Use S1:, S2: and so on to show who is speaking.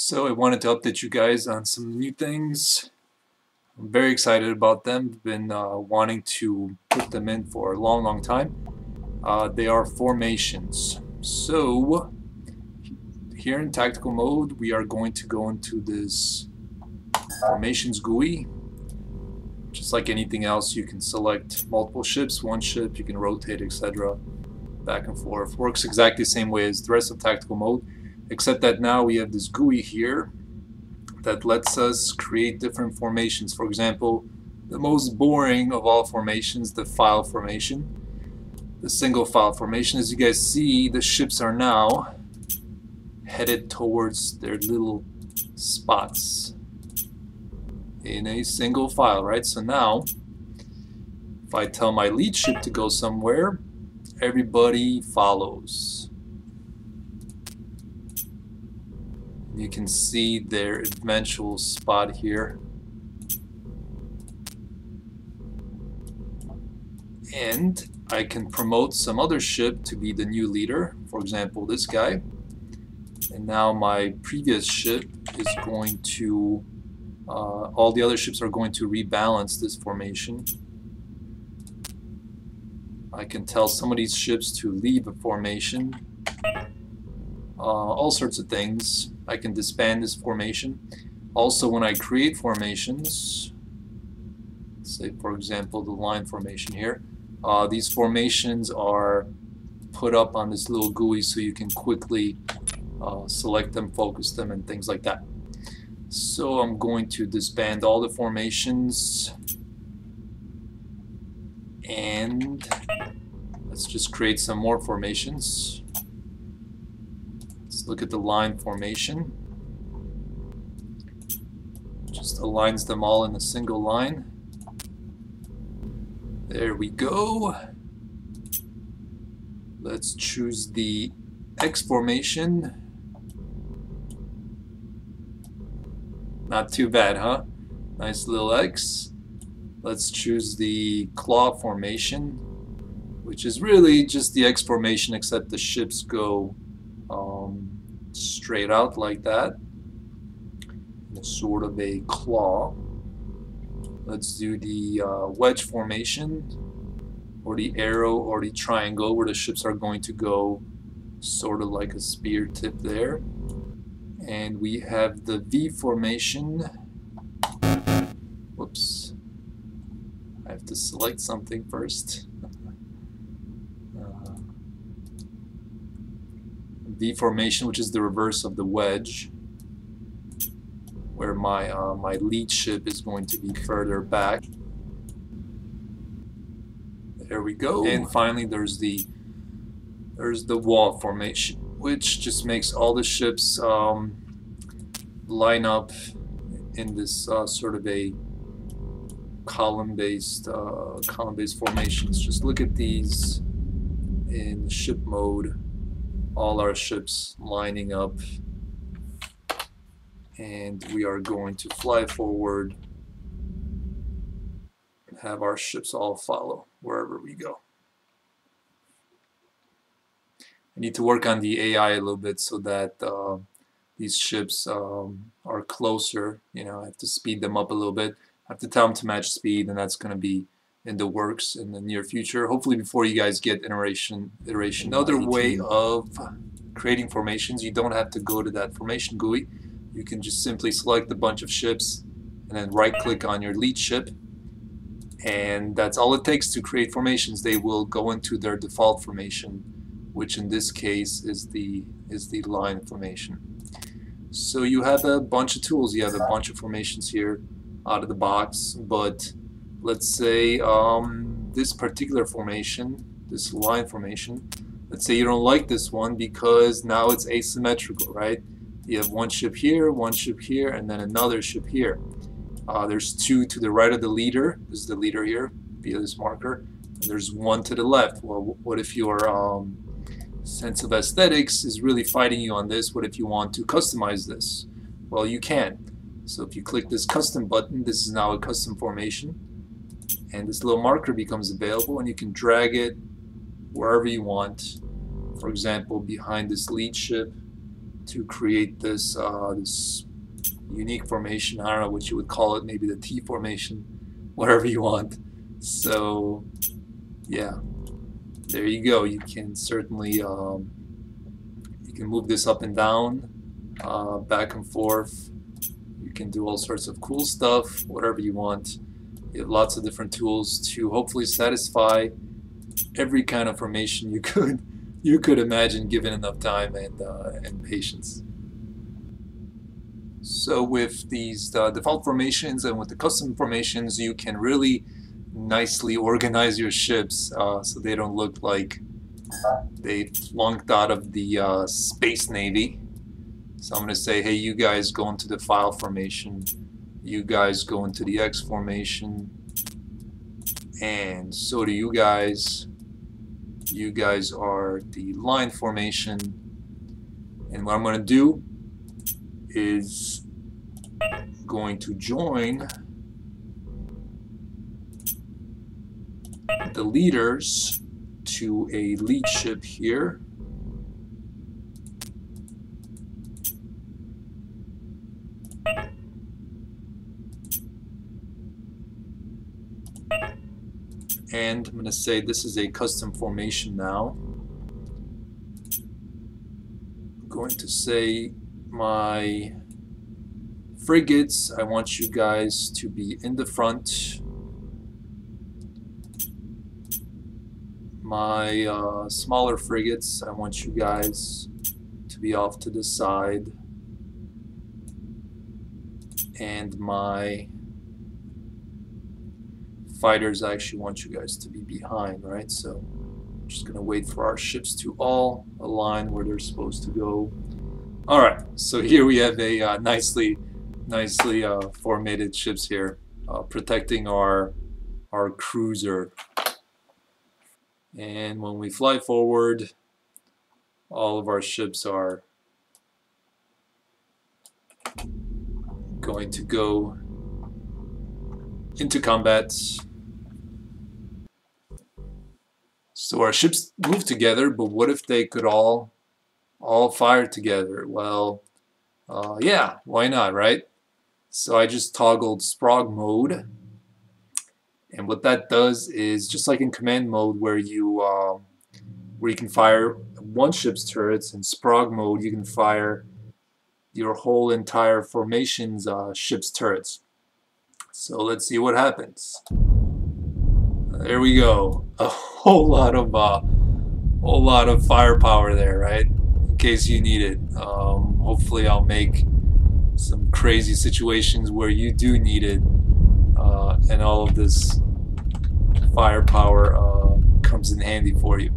S1: So I wanted to update you guys on some new things. I'm very excited about them. I've been wanting to put them in for a long time. They are formations. So here in tactical mode, we are going to go into this formations GUI. Just like anything else, you can select multiple ships, one ship, you can rotate, etc. back and forth. Works exactly the same way as the rest of tactical mode, except that now we have this GUI here that lets us create different formations. For example, the most boring of all formations, the file formation, the single file formation. As you guys see, the ships are now headed towards their little spots in a single file, right? So now if I tell my lead ship to go somewhere, everybody follows. You can see their eventual spot here. And I can promote some other ship to be the new leader, for example this guy. And now my previous ship is going to, all the other ships are going to rebalance this formation. I can tell some of these ships to leave a formation. All sorts of things. I can disband this formation. Also, when I create formations, say for example the line formation here, these formations are put up on this little GUI so you can quickly select them, focus them, and things like that. So I'm going to disband all the formations, and let's just create some more formations. Let's look at the line formation. Just aligns them all in a single line. There we go. Let's choose the X formation. Not too bad, huh? Nice little X. Let's choose the claw formation, which is really just the X formation, except the ships go straight out like that. It's sort of a claw. Let's do the wedge formation, or the arrow, or the triangle, where the ships are going to go sort of like a spear tip there. And we have the V formation. Whoops. I have to select something first. V formation, which is the reverse of the wedge, where my my lead ship is going to be further back. There we go. And finally, there's the wall formation, which just makes all the ships line up in this sort of a column-based formations. Just look at these in ship mode. All our ships lining up, and we are going to fly forward and have our ships all follow wherever we go. I need to work on the AI a little bit so that these ships are closer. You know, I have to speed them up a little bit. I have to tell them to match speed, and that's going to be in the works in the near future. Hopefully before you guys get iteration. Another way of creating formations, you don't have to go to that formation GUI. You can just simply select a bunch of ships and then right click on your lead ship, and that's all it takes to create formations. They will go into their default formation, which in this case is the line formation. So you have a bunch of tools. You have a bunch of formations here out of the box, but let's say this particular formation, this line formation, let's say you don't like this one because now it's asymmetrical, right? You have one ship here, and then another ship here. There's two to the right of the leader. This is the leader here via this marker. And there's one to the left. Well, what if your sense of aesthetics is really fighting you on this? What if you want to customize this? Well, you can. So if you click this custom button, this is now a custom formation, and this little marker becomes available, and you can drag it wherever you want. For example, behind this lead ship to create this this unique formation. I don't know what you would call it, maybe the T formation, whatever you want. So yeah, there you go. You can certainly you can move this up and down, back and forth. You can do all sorts of cool stuff, whatever you want. You have lots of different tools to hopefully satisfy every kind of formation you could imagine, given enough time and patience. So with these default formations and with the custom formations, you can really nicely organize your ships so they don't look like they flunked out of the Space Navy. So I'm going to say, hey, you guys go into the file formation, you guys go into the X formation, and so do you guys. You guys are the line formation, and what I'm going to do is going to join the leaders to a lead ship here. And I'm going to say this is a custom formation now. I'm going to say my frigates, I want you guys to be in the front. My smaller frigates, I want you guys to be off to the side. And my fighters, I actually want you guys to be behind, right? So I'm just gonna wait for our ships to all align where they're supposed to go. All right, so here we have a nicely formatted ships here, protecting our cruiser. And when we fly forward, all of our ships are going to go into combat. So our ships move together, but what if they could all fire together? Well, yeah, why not, right? So I just toggled SPROG mode, and what that does is, just like in command mode where you can fire one ship's turrets, in SPROG mode you can fire your whole entire formation's ship's turrets. So let's see what happens. There we go. A whole lot of firepower there, right? In case you need it. Hopefully I'll make some crazy situations where you do need it, and all of this firepower comes in handy for you.